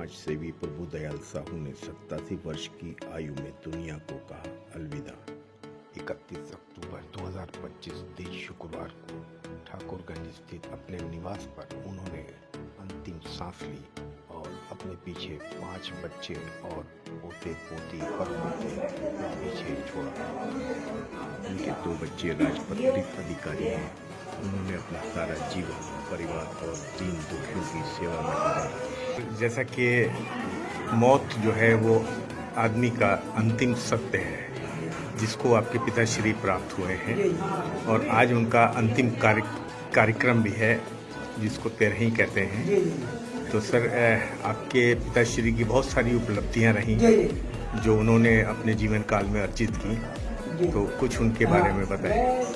समाज सेवी प्रभुदयाल साहू ने 87 वर्ष की आयु में दुनिया को कहा अलविदा। 31 अक्टूबर 2025 दिन शुक्रवार को ठाकुरगंज स्थित अपने निवास पर उन्होंने अंतिम सांस ली और अपने पीछे 5 बच्चे और पोते पोती और पोते पीछे छोड़ा। उनके 2 बच्चे राजपत्रित अधिकारी हैं। उन्होंने अपना सारा जीवन परिवार और दीन दुखियों की सेवा में लगाया। जैसा कि मौत जो है वो आदमी का अंतिम सत्य है जिसको आपके पिताश्री प्राप्त हुए हैं और आज उनका अंतिम कार्यक्रम भी है जिसको तेरही कहते हैं। तो सर आपके पिताश्री की बहुत सारी उपलब्धियां रही जो उन्होंने अपने जीवन काल में अर्जित की, तो कुछ उनके बारे में बताएं।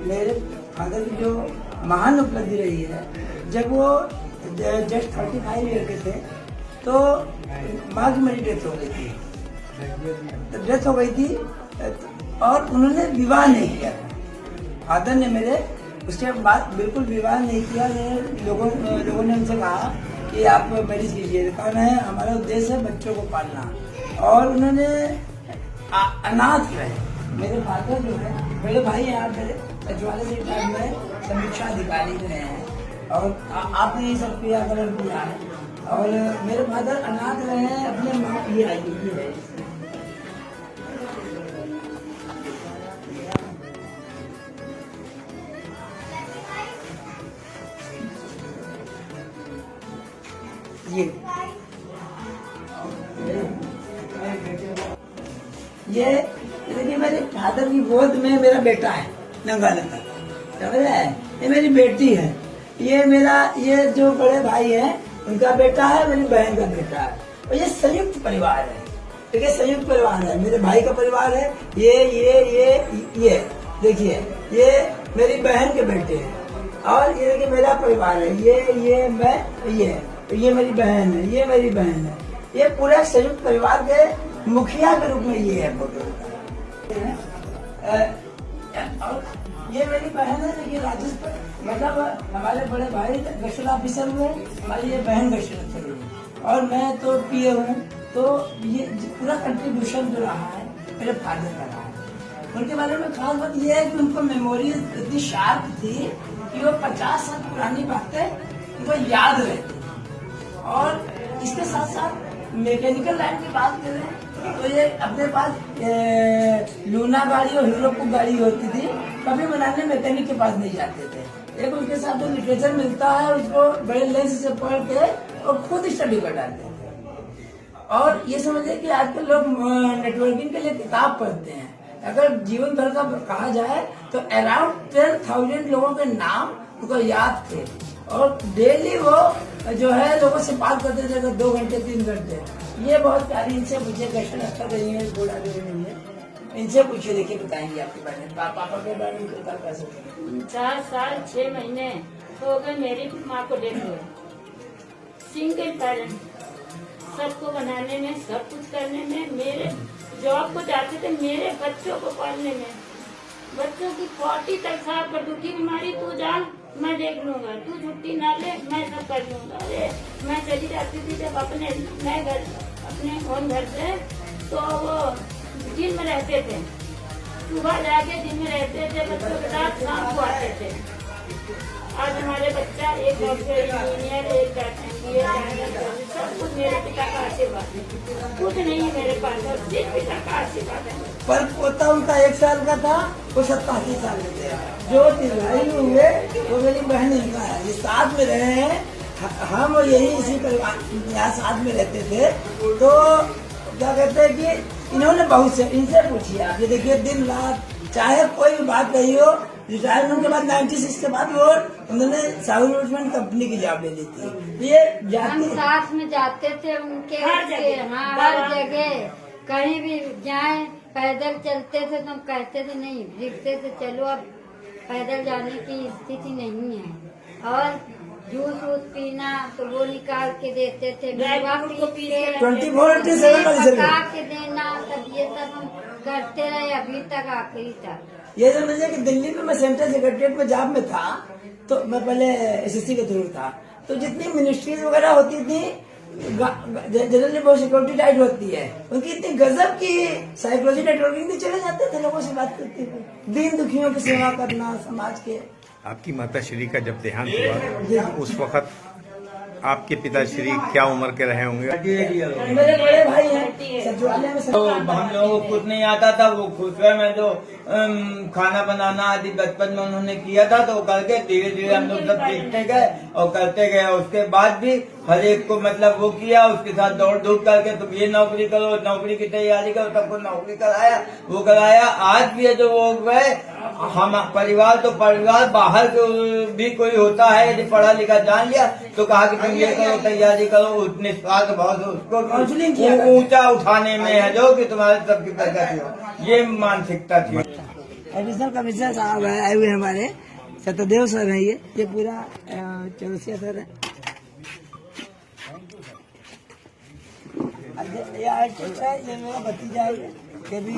मेरे फादर की जो महान उपलब्धि रही है, जब वो जस्ट 35 ईयर के थे तो माँ की मेरी डेथ हो गई थी। डेथ हो गई थी और उन्होंने विवाह नहीं किया। फादर ने मेरे उसके बाद बिल्कुल विवाह नहीं किया। लोगों ने उनसे कहा कि आप मैरिज कीजिए। कहा नहीं, हमारा उद्देश्य है बच्चों को पालना। और उन्होंने अनाथ रहे। मेरे फादर जो है, मेरे भाई यहाँ मेरे सचिवालय से टाइम में समीक्षा अधिकारी रहे हैं और आपने ये सब क्रियाकरण किया है। और मेरे फादर अनाथ रहे हैं, अपने माँ की आई है। ये देखिए, मेरे फादर की गोद में मेरा बेटा है, नंगा नंगा, समझ रहे हैं। ये मेरी बेटी है। ये जो बड़े भाई है उनका बेटा है, मेरी बहन का बेटा है। और ये संयुक्त परिवार है। ठीक है, संयुक्त परिवार है। मेरे भाई का परिवार है। ये देखिए, ये मेरी बहन के बेटे हैं। और ये देखिए मेरा परिवार है। ये मैं, ये मेरी बहन है, ये मेरी बहन है। ये पूरे संयुक्त परिवार के मुखिया के रूप में ये है फोटो। और ये मेरी बहन है। देखिए राजस्थान, मतलब हमारे बड़े भाई गश्त ऑफिसर हुए, हमारी ये बहन गश्त ऑफिसर हुई और मैं तो पीए हूँ। तो ये पूरा कंट्रीब्यूशन जो रहा है मेरे फादर का रहा है। उनके बारे में खास बात ये है कि उनको मेमोरी इतनी शार्प थी कि वो 50 साल पुरानी बातें उनको याद रहती। और इसके साथ साथ मैकेनिकल लाइन की बात करें तो ये अपने पास लूना गाड़ी और हीरो की गाड़ी होती थी। कभी बनाने मैकेनिक के पास नहीं जाते थे। एक उनके साथ जो लिटरेचर मिलता है उसको बड़े लेंस से पढ़ के और खुद स्टडी कर डालते थे। और ये समझिए कि आजकल लोग नेटवर्किंग के लिए किताब पढ़ते हैं। अगर जीवन भर का कहा जाए तो अराउंड 10,000 लोगों के नाम उनको याद थे। और डेली वो जो है लोगों से बात करते थे, अगर 2 घंटे 3 घंटे। ये बहुत प्यारी, इनसे मुझे क्वेश्चन अच्छा नहीं है, बूढ़ा नहीं है। इनसे पूछिए, देखिए बताएंगे आपके बारे में। पापा के बारे में कितना कैसे? 4 साल 6 महीने हो गए मेरी माँ को डेथ हुए। सिंगल पेरेंट, सबको बनाने में, सब कुछ करने में, मेरे जॉब को जाते थे, मेरे बच्चों को पालने में। बच्चों की 40 तक कर दूं की बीमारी, तू जा मैं देख लूंगा, तू छुट्टी ना ले मैं सब कर लूंगा। अरे मैं चली जाती थी जब अपने होम घर से, तो वो दिन में रहते थे, सुबह जाके दिन में रहते थे, बच्चों के साथ शाम को आते थे। आज हमारे बच्चा एक डॉक्टर, इंजीनियर, एक सब कुछ मेरे पिता का आशीर्वाद है। कुछ नहीं है मेरे पास, सिर्फ पिता का आशीर्वाद है। पर पोता उनका 1 साल का था, वो 87 साल के थे। जो तिरगाई हुए वो मेरी बहन इनका है। ये साथ में रहे हैं, हम यही इसी परिवार यहाँ साथ में रहते थे। तो क्या कहते हैं कि इन्होंने बहुत से, इनसे पूछिए आप। ये देखिए दिन रात, चाहे कोई भी बात नहीं हो, रिटायरमेंट के बाद 96 के बाद वो उन्होंने साउथ इन्वेस्टमेंट कंपनी की जॉब ले ली थी। ये हम साथ में जाते थे उनके हर जगह कहीं भी जाएं, पैदल चलते थे तो हम कहते थे नहीं, लिखते थे चलो अब पैदल जाने की स्थिति नहीं है। और जूस वूस पीना तो वो निकाल के देते थे, ड्राई मेवा फ्रूट को पीस पीस के, के 24/7 वाली सर्विस। पका के देना, तब ये सब हम करते रहे अभी तक, आखिरी तक। ये समझिए कि दिल्ली में मैं सेंट्रल सेक्रेटरीट में जॉब में था, तो मैं पहले एसएससी के थ्रू था, तो जितनी मिनिस्ट्रीज वगैरह होती थी, जनरली बहुत सिक्योरिटी टाइट होती है, उनकी इतनी गजब की साइकोलॉजी नेटवर्किंग थी, चले जाते थे लोगों से बात करते थे, दीन दुखियों की सेवा करना समाज के। आपकी माताश्री का जब देहांत हुआ उस वक्त आपके पिताश्री क्या उम्र के रहे होंगे? मेरे बड़े भाई हैं सचिवालय में तो हम लोगों को कुछ नहीं आता था, वो खुश हुए मैं जो खाना बनाना आदि बचपन में उन्होंने किया था, तो करके धीरे धीरे हम लोग सब सीखते गए और करते गए। उसके बाद भी हर एक को मतलब वो किया, उसके साथ दौड़ धूप करके तुम ये नौकरी करो, नौकरी की तैयारी करो, सबको नौकरी कराया, वो कराया। आज भी जो वो गए हम परिवार, तो परिवार बाहर भी कोई होता है यदि पढ़ा लिखा जान लिया तो कहा कि तुम ये करो, तैयारी करो, उतने स्वार्थ भाव से उसको ऊंचा उठाने में है जो कि तुम्हारे सबकी प्रगति हो, ये मानसिकता थी। एडिशनल कमिश्नर साहब आए हुए हमारे, सत्यदेव सर है, ये पूरा चौरसिया सर है, ये आर्टिस्ट है, ये मेरा भतीजा है, ये भी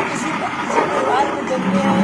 किसी परिवार में जन्मे हैं,